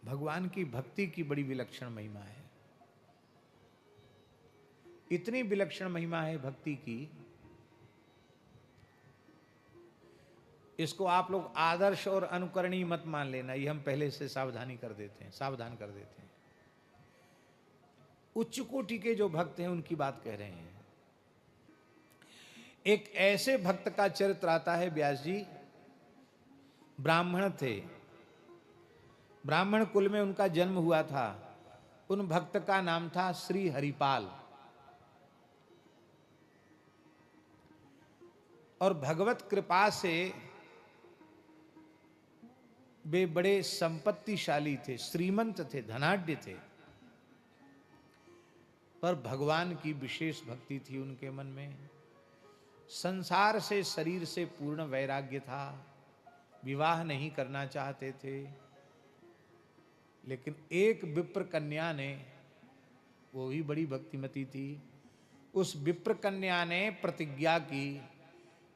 भगवान की भक्ति की बड़ी विलक्षण महिमा है। इतनी विलक्षण महिमा है भक्ति की, इसको आप लोग आदर्श और अनुकरणीय मत मान लेना, ये हम पहले से सावधान कर देते हैं। उच्च कोटि के जो भक्त हैं उनकी बात कह रहे हैं। एक ऐसे भक्त का चरित्र आता है व्यास जी, ब्राह्मण थे, ब्राह्मण कुल में उनका जन्म हुआ था। उन भक्त का नाम था श्री हरिपाल। और भगवत कृपा से वे बड़े संपत्तिशाली थे, श्रीमंत थे, धनाढ्य थे। पर भगवान की विशेष भक्ति थी उनके मन में। संसार से, शरीर से पूर्ण वैराग्य था। विवाह नहीं करना चाहते थे। लेकिन एक विप्र कन्या ने, वो भी बड़ी भक्तिमती थी, उस विप्र कन्या ने प्रतिज्ञा की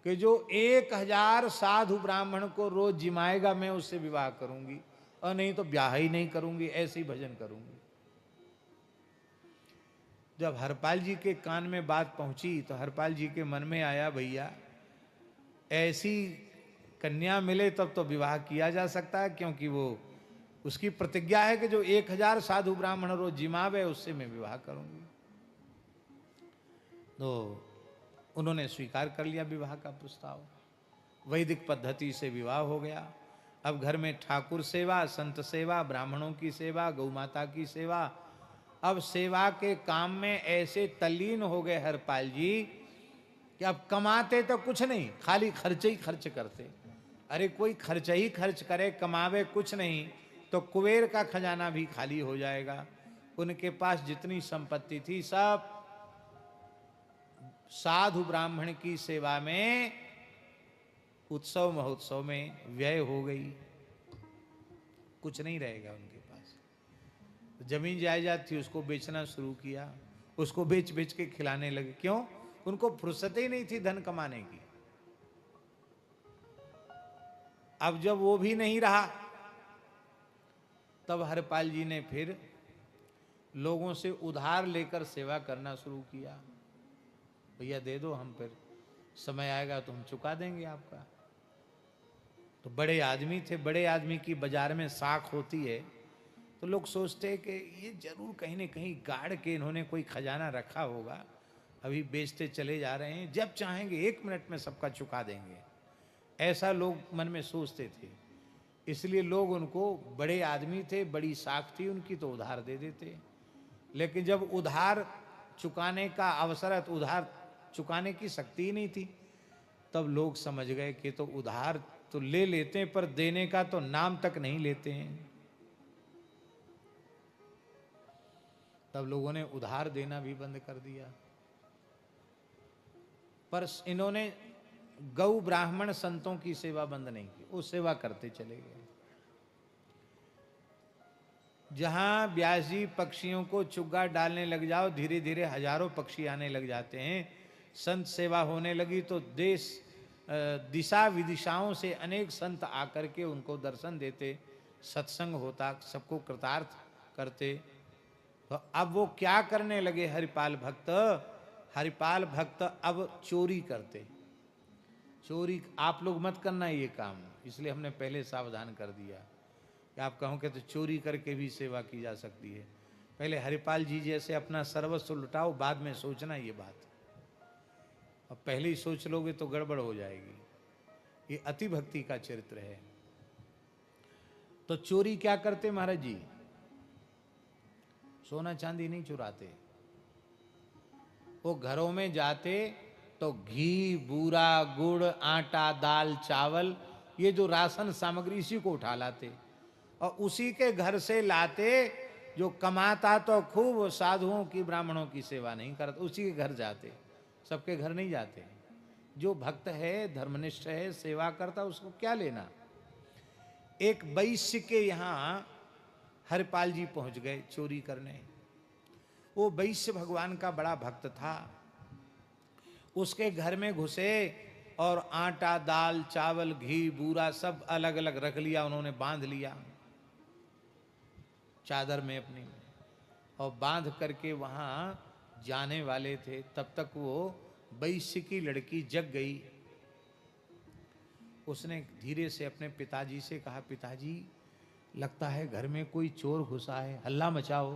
कि जो 1000 साधु ब्राह्मण को रोज जिमाएगा मैं उससे विवाह करूंगी, और नहीं तो ब्याह ही नहीं करूंगी, ऐसे ही भजन करूंगी। जब हरपाल जी के कान में बात पहुंची तो हरपाल जी के मन में आया, भैया ऐसी कन्या मिले तब तो विवाह किया जा सकता है, क्योंकि वो उसकी प्रतिज्ञा है कि जो 1000 साधु ब्राह्मण रोज जिमावे उससे मैं विवाह करूंगी। तो उन्होंने स्वीकार कर लिया विवाह का प्रस्ताव। वैदिक पद्धति से विवाह हो गया। अब घर में ठाकुर सेवा, संत सेवा, ब्राह्मणों की सेवा, गौ माता की सेवा, अब सेवा के काम में ऐसे तल्लीन हो गए हरपाल जी कि अब कमाते तो कुछ नहीं, खाली खर्च ही खर्च करते। अरे कोई खर्च ही खर्च करे, कमावे कुछ नहीं तो कुबेर का खजाना भी खाली हो जाएगा। उनके पास जितनी संपत्ति थी सब साधु ब्राह्मण की सेवा में, उत्सव महोत्सव में व्यय हो गई। कुछ नहीं रहेगा उनके पास। जमीन जायदाद थी उसको बेचना शुरू किया, उसको बेच बेच के खिलाने लगे। क्यों? उनको फुर्सत ही नहीं थी धन कमाने की। अब जब वो भी नहीं रहा, तब हरपाल जी ने फिर लोगों से उधार लेकर सेवा करना शुरू किया। भैया दे दो, हम फिर समय आएगा तो हम चुका देंगे आपका। तो बड़े आदमी थे, बड़े आदमी की बाजार में साख होती है, तो लोग सोचते हैं कि ये जरूर कहीं न कहीं गाड़ के इन्होंने कोई खजाना रखा होगा, अभी बेचते चले जा रहे हैं, जब चाहेंगे 1 मिनट में सबका चुका देंगे। ऐसा लोग मन में सोचते थे। इसलिए लोग उनको, बड़े आदमी थे, बड़ी साख थी उनकी, तो उधार दे देते। लेकिन जब उधार चुकाने का अवसर है तो उधार चुकाने की शक्ति ही नहीं थी। तब लोग समझ गए कि तो उधार तो ले लेते हैं पर देने का तो नाम तक नहीं लेते हैं। तब लोगों ने उधार देना भी बंद कर दिया। पर इन्होंने गौ ब्राह्मण संतों की सेवा बंद नहीं की, वो सेवा करते चले गए। जहां व्यास जी पक्षियों को चुग्गा डालने लग जाओ, धीरे धीरे हजारों पक्षी आने लग जाते हैं। संत सेवा होने लगी तो देश दिशा विदिशाओं से अनेक संत आकर के उनको दर्शन देते, सत्संग होता, सबको कृतार्थ करते। तो अब वो क्या करने लगे हरिपाल भक्त? हरिपाल भक्त अब चोरी करते। चोरी आप लोग मत करना ये काम, इसलिए हमने पहले सावधान कर दिया कि आप कहोगे तो चोरी करके भी सेवा की जा सकती है। पहले हरिपाल जी जैसे अपना सर्वस्व लुटाओ, बाद में सोचना ये बात। अब पहले ही सोच लोगे तो गड़बड़ हो जाएगी। ये अति भक्ति का चरित्र है। तो चोरी क्या करते महाराज जी? सोना चांदी नहीं चुराते। वो घरों में जाते तो घी, बूरा, गुड़, आटा, दाल, चावल, ये जो राशन सामग्री, इसी को उठा लाते और उसी के घर से लाते। जो कमाता तो खूब, साधुओं की, ब्राह्मणों की सेवा नहीं करता, उसी के घर जाते, सबके घर नहीं जाते। जो भक्त है, धर्मनिष्ठ है, सेवा करता, उसको क्या लेना। एक वैश्य के यहां हरिपाल जी पहुंच गए चोरी करने। वो वैश्य भगवान का बड़ा भक्त था। उसके घर में घुसे और आटा, दाल, चावल, घी, बूरा सब अलग अलग रख लिया, उन्होंने बांध लिया। चादर में अपनी, और बांध करके वहाँ जाने वाले थे। तब तक वो वैश्य की लड़की जग गई। उसने धीरे से अपने पिताजी से कहा, पिताजी लगता है घर में कोई चोर घुसा है, हल्ला मचाओ,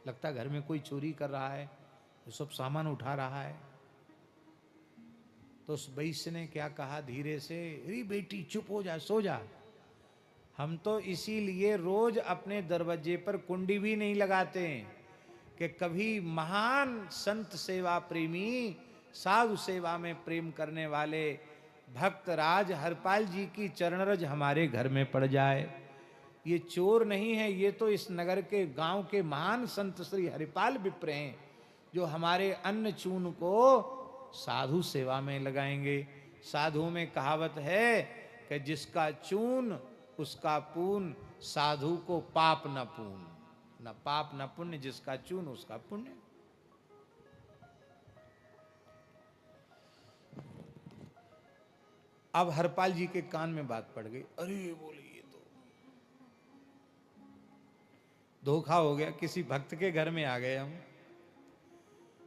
लगता है घर में कोई चोरी कर रहा है, वो सब सामान उठा रहा है। तो उस वैश्य ने क्या कहा धीरे से, अरे बेटी चुप हो जा, सो जा। हम तो इसीलिए रोज अपने दरवाजे पर कुंडी भी नहीं लगाते हैं कि कभी महान संत सेवा प्रेमी, साधु सेवा में प्रेम करने वाले भक्त राज हरपाल जी की चरणरज हमारे घर में पड़ जाए। ये चोर नहीं है, ये तो इस नगर के गांव के महान संत श्री हरिपाल विप्र हैं, जो हमारे अन्न चून को साधु सेवा में लगाएंगे। साधु में कहावत है कि जिसका चून उसका पून, साधु को पाप न पून, न पाप न पुण्य, जिसका चून उसका पुण्य। अब हरपाल जी के कान में बात पड़ गई, अरे बोले ये तो धोखा हो गया, किसी भक्त के घर में आ गए हम।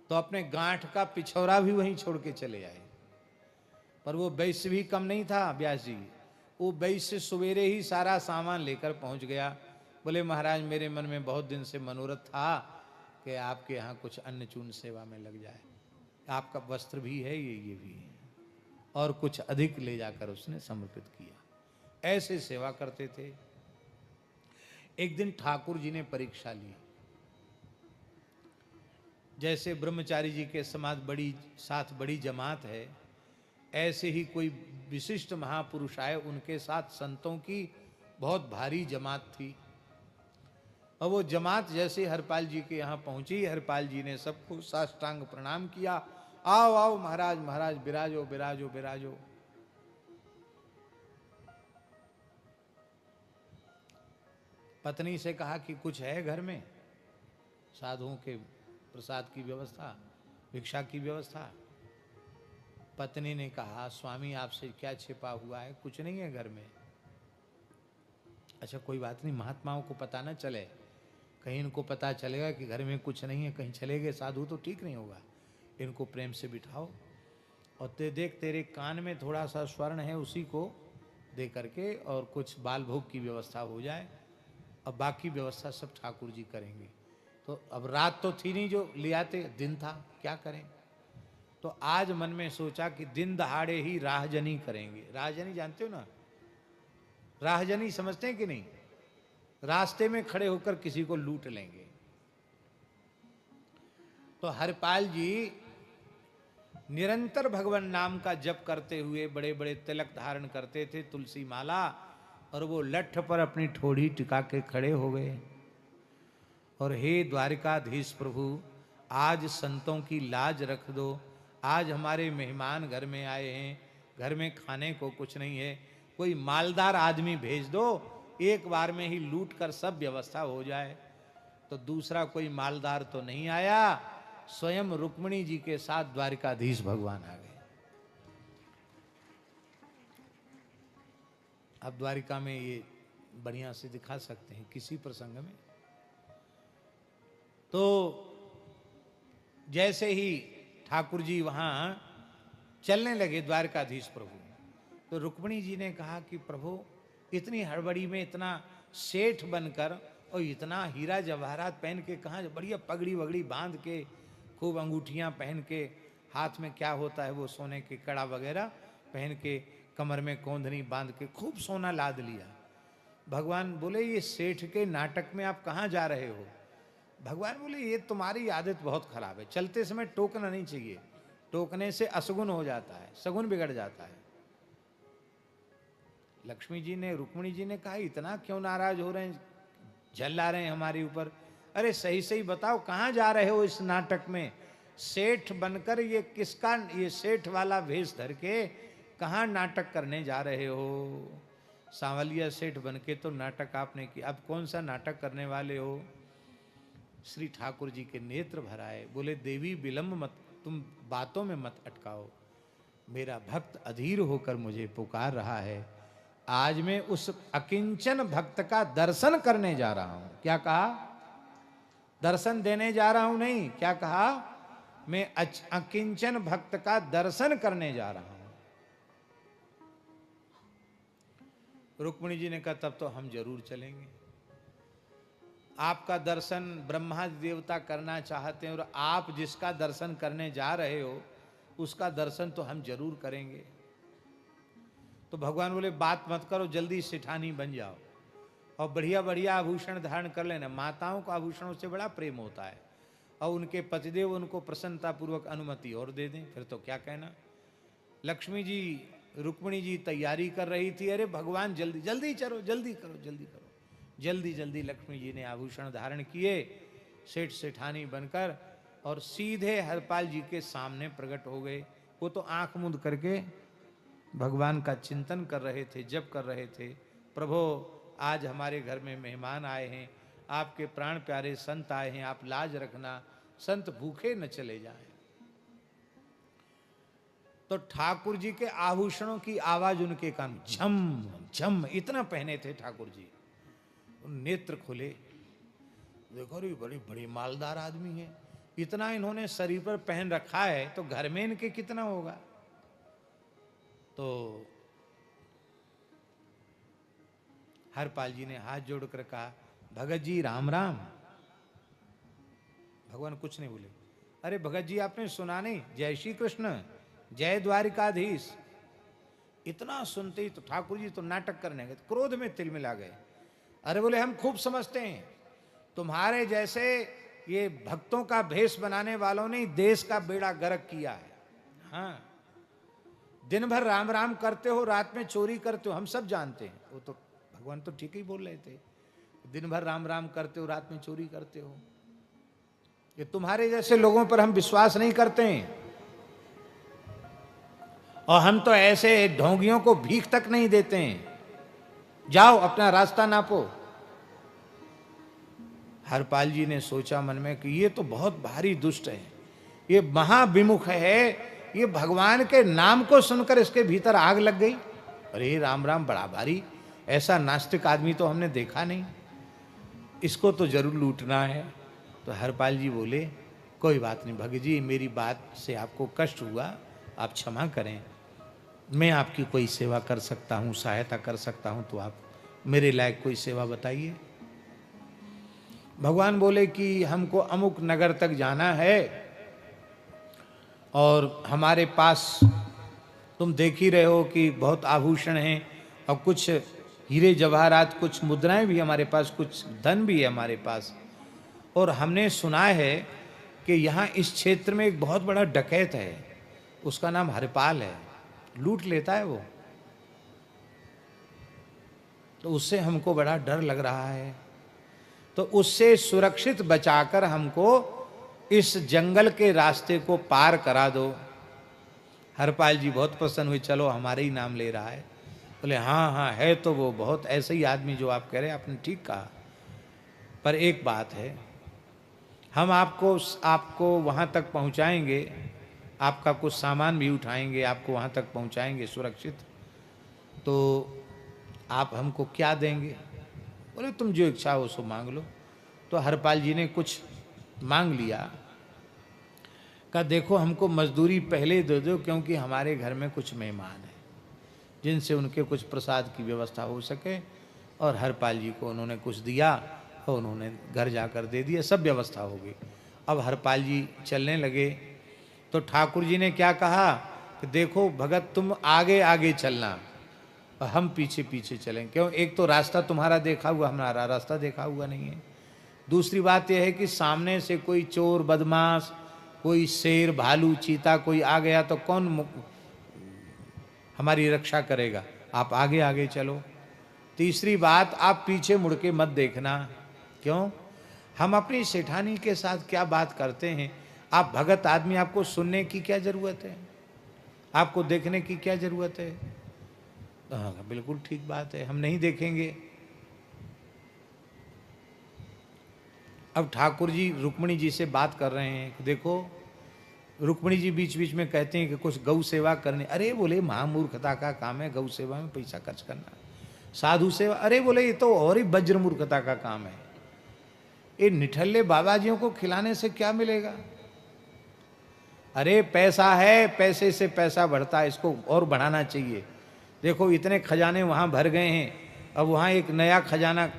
तो अपने गांठ का पिछौरा भी वहीं छोड़ के चले आए। पर वो वैश्य भी कम नहीं था व्यास जी, वो वैश्य सवेरे ही सारा सामान लेकर पहुंच गया। बोले महाराज मेरे मन में बहुत दिन से मनोरथ था कि आपके यहाँ कुछ अन्न चून सेवा में लग जाए, आपका वस्त्र भी है, ये भी है, और कुछ अधिक ले जाकर उसने समर्पित किया। ऐसे सेवा करते थे। एक दिन ठाकुर जी ने परीक्षा ली। जैसे ब्रह्मचारी जी के समाज साथ बड़ी जमात है, ऐसे ही कोई विशिष्ट महापुरुष आए, उनके साथ संतों की बहुत भारी जमात थी। और वो जमात जैसे हरपाल जी के यहाँ पहुंची, हरपाल जी ने सबको साष्टांग प्रणाम किया, आओ आओ महाराज महाराज विराजो विराजो विराजो। पत्नी से कहा कि कुछ है घर में, साधुओं के प्रसाद की व्यवस्था, भिक्षा की व्यवस्था। पत्नी ने कहा, स्वामी आपसे क्या छिपा हुआ है, कुछ नहीं है घर में। अच्छा कोई बात नहीं, महात्माओं को पता न चले, कहीं इनको पता चलेगा कि घर में कुछ नहीं है, कहीं चले गए साधु तो ठीक नहीं होगा। इनको प्रेम से बिठाओ, और देख तेरे कान में थोड़ा सा स्वर्ण है, उसी को दे करके और कुछ बाल भोग की व्यवस्था हो जाए, अब बाकी व्यवस्था सब ठाकुर जी करेंगे। तो अब रात तो थी नहीं जो ले आते, दिन था, क्या करें। तो आज मन में सोचा कि दिन दहाड़े ही राहजनी करेंगे। राहजनी जानते हो ना, राहजनी समझते हैं कि नहीं, रास्ते में खड़े होकर किसी को लूट लेंगे। तो हरपाल जी निरंतर भगवान नाम का जप करते हुए बड़े बड़े तिलक धारण करते थे, तुलसी माला, और वो लठ पर अपनी ठोड़ी टिका के खड़े हो गए। और हे द्वारिकाधीश प्रभु, आज संतों की लाज रख दो, आज हमारे मेहमान घर में आए हैं, घर में खाने को कुछ नहीं है, कोई मालदार आदमी भेज दो, एक बार में ही लूट कर सब व्यवस्था हो जाए। तो दूसरा कोई मालदार तो नहीं आया, स्वयं रुक्मिणी जी के साथ द्वारिकाधीश भगवान आ गए। अब द्वारिका में ये बढ़िया से दिखा सकते हैं किसी प्रसंग में। तो जैसे ही ठाकुर जी वहां चलने लगे द्वारकाधीश प्रभु, तो रुक्मिणी जी ने कहा कि प्रभु इतनी हड़बड़ी में इतना सेठ बनकर और इतना हीरा जवाहरात पहन के कहाँ, बढ़िया पगड़ी वगड़ी बांध के, खूब अंगूठियां पहन के, हाथ में क्या होता है वो सोने के कड़ा वगैरह पहन के, कमर में कोंधनी बांध के खूब सोना लाद लिया। भगवान बोले ये सेठ के नाटक में आप कहाँ जा रहे हो। भगवान बोले ये तुम्हारी आदत बहुत खराब है, चलते समय टोकना नहीं चाहिए, टोकने से असगुन हो जाता है, सगुन बिगड़ जाता है। लक्ष्मी जी ने, रुक्मिणी जी ने कहा इतना क्यों नाराज हो रहे हैं, झल्ला रहे हैं हमारे ऊपर, अरे सही सही बताओ कहाँ जा रहे हो इस नाटक में, सेठ बनकर ये किसका, ये सेठ वाला भेष धर के कहाँ नाटक करने जा रहे हो। सांवलिया सेठ बन के तो नाटक आपने किया, अब कौन सा नाटक करने वाले हो। श्री ठाकुर जी के नेत्र भराए, बोले देवी विलंब मत, तुम बातों में मत अटकाओ, मेरा भक्त अधीर होकर मुझे पुकार रहा है, आज मैं उस अकिंचन भक्त का दर्शन करने जा रहा हूं। क्या कहा? दर्शन देने जा रहा हूं नहीं, क्या कहा? मैं अकिंचन भक्त का दर्शन करने जा रहा हूं। रुक्मिणी जी ने कहा तब तो हम जरूर चलेंगे। आपका दर्शन ब्रह्मा देवता करना चाहते हैं और आप जिसका दर्शन करने जा रहे हो उसका दर्शन तो हम जरूर करेंगे। तो भगवान बोले बात मत करो, जल्दी सेठानी बन जाओ और बढ़िया बढ़िया आभूषण धारण कर लेना। माताओं को आभूषणों से बड़ा प्रेम होता है और उनके पतिदेव उनको प्रसन्नता पूर्वक अनुमति और दे दें, फिर तो क्या कहना। लक्ष्मी जी, रुक्मिणी जी तैयारी कर रही थी, अरे भगवान जल्दी जल्दी चलो, जल्दी करो, जल्दी करो। जल्दी जल्दी लक्ष्मी जी ने आभूषण धारण किए, सेठ सेठानी बनकर, और सीधे हरपाल जी के सामने प्रकट हो गए। वो तो आंख मूंद करके भगवान का चिंतन कर रहे थे, जप कर रहे थे। प्रभु आज हमारे घर में मेहमान आए हैं, आपके प्राण प्यारे संत आए हैं, आप लाज रखना, संत भूखे न चले जाएं। तो ठाकुर जी के आभूषणों की आवाज उनके कान झम झम, इतना पहने थे ठाकुर जी। नेत्र खुले, देखो रे बड़ी बड़ी मालदार आदमी है, इतना इन्होंने शरीर पर पहन रखा है तो घर में इनके कितना होगा। तो हरपाल जी ने हाथ जोड़कर कहा भगत जी राम राम। भगवान कुछ नहीं बोले। अरे भगत जी आपने सुना नहीं, जय श्री कृष्ण, जय द्वारिकाधीश। इतना सुनते ही तो ठाकुर जी तो नाटक करने गए, क्रोध में तिलमिला गए। अरे बोले हम खूब समझते हैं, तुम्हारे जैसे ये भक्तों का भेष बनाने वालों ने देश का बेड़ा गर्क किया है। हाँ, दिन भर राम राम करते हो, रात में चोरी करते हो, हम सब जानते हैं। वो तो भगवान तो ठीक ही बोल रहे थे, दिन भर राम राम करते हो, रात में चोरी करते हो। ये तुम्हारे जैसे लोगों पर हम विश्वास नहीं करते हैं, और हम तो ऐसे ढोंगियों को भीख तक नहीं देते हैं। जाओ अपना रास्ता नापो। हरपाल जी ने सोचा मन में कि ये तो बहुत भारी दुष्ट है, ये महाविमुख है, ये भगवान के नाम को सुनकर इसके भीतर आग लग गई। अरे राम राम बड़ा भारी, ऐसा नास्तिक आदमी तो हमने देखा नहीं, इसको तो जरूर लूटना है। तो हरपाल जी बोले कोई बात नहीं भगत जी, मेरी बात से आपको कष्ट हुआ, आप क्षमा करें, मैं आपकी कोई सेवा कर सकता हूँ, सहायता कर सकता हूँ, तो आप मेरे लायक कोई सेवा बताइए। भगवान बोले कि हमको अमुक नगर तक जाना है और हमारे पास तुम देख ही रहे हो कि बहुत आभूषण हैं और कुछ हीरे जवाहरात, कुछ मुद्राएं भी हमारे पास, कुछ धन भी है हमारे पास, और हमने सुना है कि यहाँ इस क्षेत्र में एक बहुत बड़ा डकैत है, उसका नाम हरपाल है, लूट लेता है वो, तो उससे हमको बड़ा डर लग रहा है, तो उससे सुरक्षित बचाकर हमको इस जंगल के रास्ते को पार करा दो। हरपाल जी बहुत प्रसन्न हुए, चलो हमारे ही नाम ले रहा है। बोले हाँ हाँ है तो वो बहुत ऐसे ही आदमी जो आप कह रहे हैं, आपने ठीक कहा, पर एक बात है, हम आपको वहाँ तक पहुँचाएंगे, आपका कुछ सामान भी उठाएंगे, आपको वहाँ तक पहुँचाएंगे सुरक्षित, तो आप हमको क्या देंगे? बोले तुम जो इच्छा हो सो मांग लो। तो हरपाल जी ने कुछ मांग लिया, कहा देखो हमको मजदूरी पहले दे दो, क्योंकि हमारे घर में कुछ मेहमान हैं जिनसे उनके कुछ प्रसाद की व्यवस्था हो सके। और हरपाल जी को उन्होंने कुछ दिया और उन्होंने घर जाकर दे दिया, सब व्यवस्था हो गई। अब हरपाल जी चलने लगे तो ठाकुर जी ने क्या कहा कि देखो भगत तुम आगे आगे चलना और हम पीछे पीछे चलें, क्यों? एक तो रास्ता तुम्हारा देखा हुआ, हमारा रास्ता देखा हुआ नहीं है। दूसरी बात यह है कि सामने से कोई चोर बदमाश, कोई शेर भालू चीता कोई आ गया तो कौन हमारी रक्षा करेगा? आप आगे आगे चलो। तीसरी बात, आप पीछे मुड़ के मत देखना। क्यों? हम अपनी सेठानी के साथ क्या बात करते हैं, आप भगत आदमी, आपको सुनने की क्या जरूरत है, आपको देखने की क्या जरूरत है? हाँ बिल्कुल ठीक बात है, हम नहीं देखेंगे। अब ठाकुर जी रुक्मिणी जी से बात कर रहे हैं कि देखो, रुक्मिणी जी बीच बीच में कहते हैं कि कुछ गौ सेवा करने। अरे बोले महामूर्खता का काम है गौ सेवा में पैसा खर्च करना, साधु सेवा, अरे बोले ये तो और ही वज्र मूर्खता का काम है। ये निठल्ले बाबाजियों को खिलाने से क्या मिलेगा? अरे पैसा है, पैसे से पैसा बढ़ता है, इसको और बढ़ाना चाहिए। देखो इतने खजाने वहां भर गए हैं, अब वहां एक नया खजाना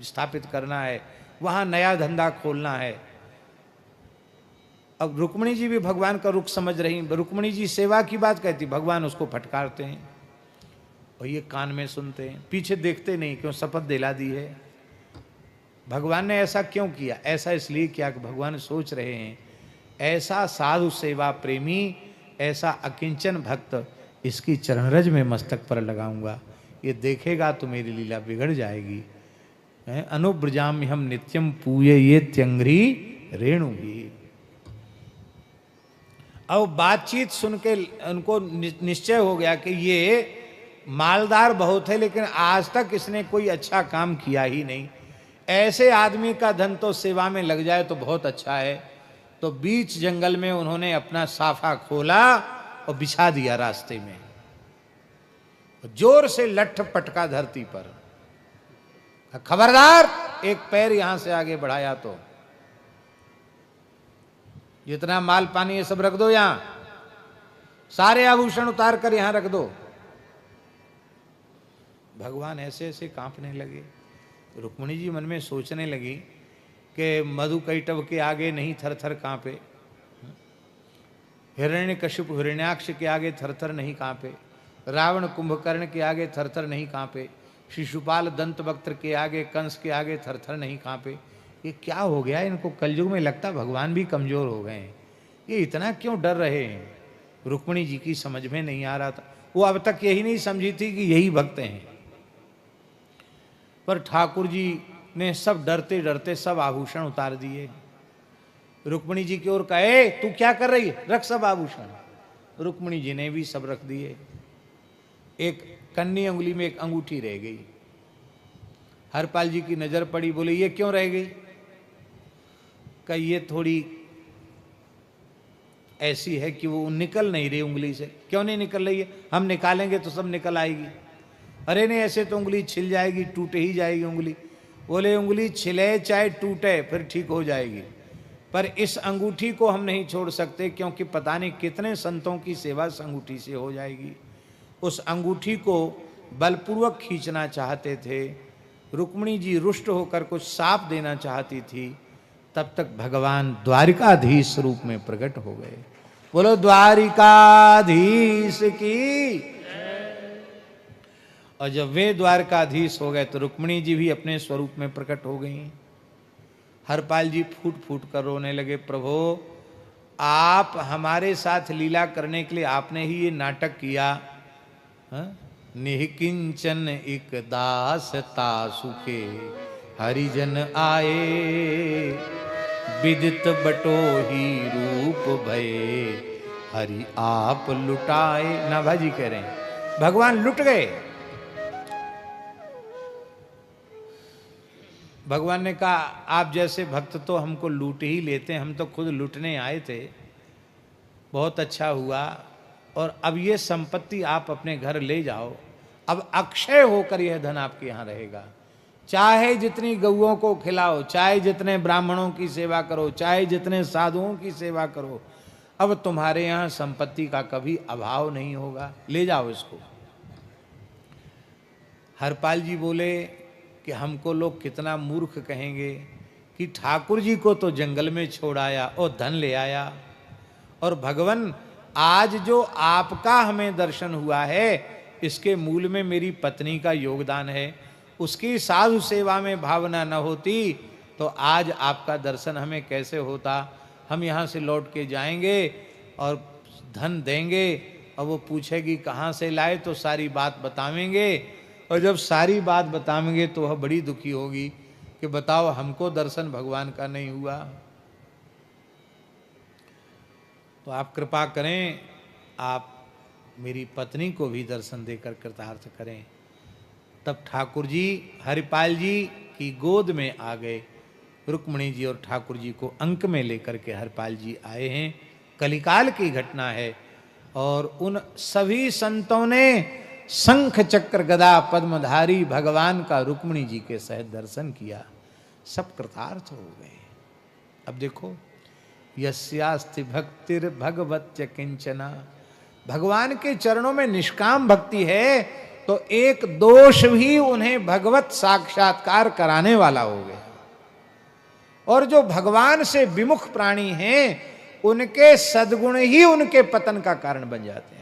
स्थापित करना है, वहां नया धंधा खोलना है। अब रुक्मिणी जी भी भगवान का रुख समझ रही, रुक्मिणी जी सेवा की बात कहती, भगवान उसको फटकारते हैं और ये कान में सुनते हैं, पीछे देखते नहीं, क्यों शपथ दिला दी है। भगवान ने ऐसा क्यों किया? ऐसा इसलिए किया कि भगवान सोच रहे हैं ऐसा साधु सेवा प्रेमी, ऐसा अकिंचन भक्त, इसकी चरणरज में मस्तक पर लगाऊंगा, ये देखेगा तो मेरी लीला बिगड़ जाएगी। अनुब्रजाम हम नित्यम पूये ये त्यंग्री रेणु भी। अब बातचीत सुन के उनको निश्चय हो गया कि ये मालदार बहुत है, लेकिन आज तक इसने कोई अच्छा काम किया ही नहीं। ऐसे आदमी का धन तो सेवा में लग जाए तो बहुत अच्छा है। तो बीच जंगल में उन्होंने अपना साफा खोला और बिछा दिया रास्ते में, जोर से लठ पटका धरती पर, खबरदार एक पैर यहां से आगे बढ़ाया तो जितना माल पानी ये सब रख दो, यहां सारे आभूषण उतार कर यहां रख दो। भगवान ऐसे ऐसे कांपने लगे। रुक्मिणी जी मन में सोचने लगी कि मधुकैटभ के आगे नहीं थर थर कांपे, हिरण्यकशिपु हिरण्याक्ष के आगे थर थर नहीं कांपे, रावण कुंभकर्ण के आगे थर थर नहीं कांपे, शिशुपाल दंतवक्त्र के आगे, कंस के आगे थर थर नहीं कांपे। ये क्या हो गया इनको? कलयुग में लगता भगवान भी कमजोर हो गए हैं, ये इतना क्यों डर रहे हैं? रुक्मिणी जी की समझ में नहीं आ रहा था। वो अब तक यही नहीं समझी थी कि यही भक्त हैं, पर ठाकुर जी ने सब डरते डरते सब आभूषण उतार दिए। रुक्मिणी जी की ओर कहे, तू क्या कर रही है? रख सब आभूषण। रुक्मिणी जी ने भी सब रख दिए। एक कन्नी अंगुली में एक अंगूठी रह गई। हरपाल जी की नजर पड़ी, बोले ये क्यों रह गई? का ये थोड़ी ऐसी है कि वो निकल नहीं रही उंगली से। क्यों नहीं निकल रही है? हम निकालेंगे तो सब निकल आएगी। अरे नहीं, ऐसे तो उंगली छिल जाएगी, टूटे ही जाएगी उंगली। बोले उंगली छिले चाहे टूटे फिर ठीक हो जाएगी, पर इस अंगूठी को हम नहीं छोड़ सकते, क्योंकि पता नहीं कितने संतों की सेवा इस अंगूठी से हो जाएगी। उस अंगूठी को बलपूर्वक खींचना चाहते थे। रुक्मिणी जी रुष्ट होकर कुछ साप देना चाहती थी, तब तक भगवान द्वारिकाधीश रूप में प्रकट हो गए। बोलो द्वारिकाधीश की। और जब वे द्वारकाधीश हो गए तो रुक्मिणी जी भी अपने स्वरूप में प्रकट हो गई। हरपाल जी फूट फूट कर रोने लगे, प्रभु आप हमारे साथ लीला करने के लिए आपने ही ये नाटक किया। निहिकिंचन एक दास तासुके हरिजन आए, विदित बटो ही रूप भये हरि आप लुटाए। नाभाजी कह रहे हैं भगवान लुट गए। भगवान ने कहा आप जैसे भक्त तो हमको लूट ही लेते, हम तो खुद लूटने आए थे। बहुत अच्छा हुआ, और अब ये संपत्ति आप अपने घर ले जाओ। अब अक्षय होकर यह धन आपके यहाँ रहेगा। चाहे जितनी गौओं को खिलाओ, चाहे जितने ब्राह्मणों की सेवा करो, चाहे जितने साधुओं की सेवा करो, अब तुम्हारे यहाँ संपत्ति का कभी अभाव नहीं होगा, ले जाओ इसको। हरपाल जी बोले कि हमको लोग कितना मूर्ख कहेंगे कि ठाकुर जी को तो जंगल में छोड़ आया और धन ले आया, और भगवान आज जो आपका हमें दर्शन हुआ है इसके मूल में मेरी पत्नी का योगदान है। उसकी साधु सेवा में भावना न होती तो आज आपका दर्शन हमें कैसे होता। हम यहाँ से लौट के जाएंगे और धन देंगे, और वो पूछेगी कहाँ से लाए, तो सारी बात बतावेंगे, और जब सारी बात बतावेंगे तो वह बड़ी दुखी होगी कि बताओ हमको दर्शन भगवान का नहीं हुआ। तो आप कृपा करें, आप मेरी पत्नी को भी दर्शन देकर कृतार्थ करें। तब ठाकुर जी हरिपाल जी की गोद में आ गए। रुक्मिणी जी और ठाकुर जी को अंक में लेकर के हरिपाल जी आए हैं। कलिकाल की घटना है, और उन सभी संतों ने शंख चक्र गदा पद्मधारी भगवान का रुक्मिणी जी के सहित दर्शन किया, सब कृतार्थ हो गए। अब देखो, यस्यास्ति भक्तिर भगवत्य किंचना, भगवान के चरणों में निष्काम भक्ति है तो एक दोष भी उन्हें भगवत साक्षात्कार कराने वाला हो गया। और जो भगवान से विमुख प्राणी हैं उनके सद्गुण ही उनके पतन का कारण बन जाते हैं।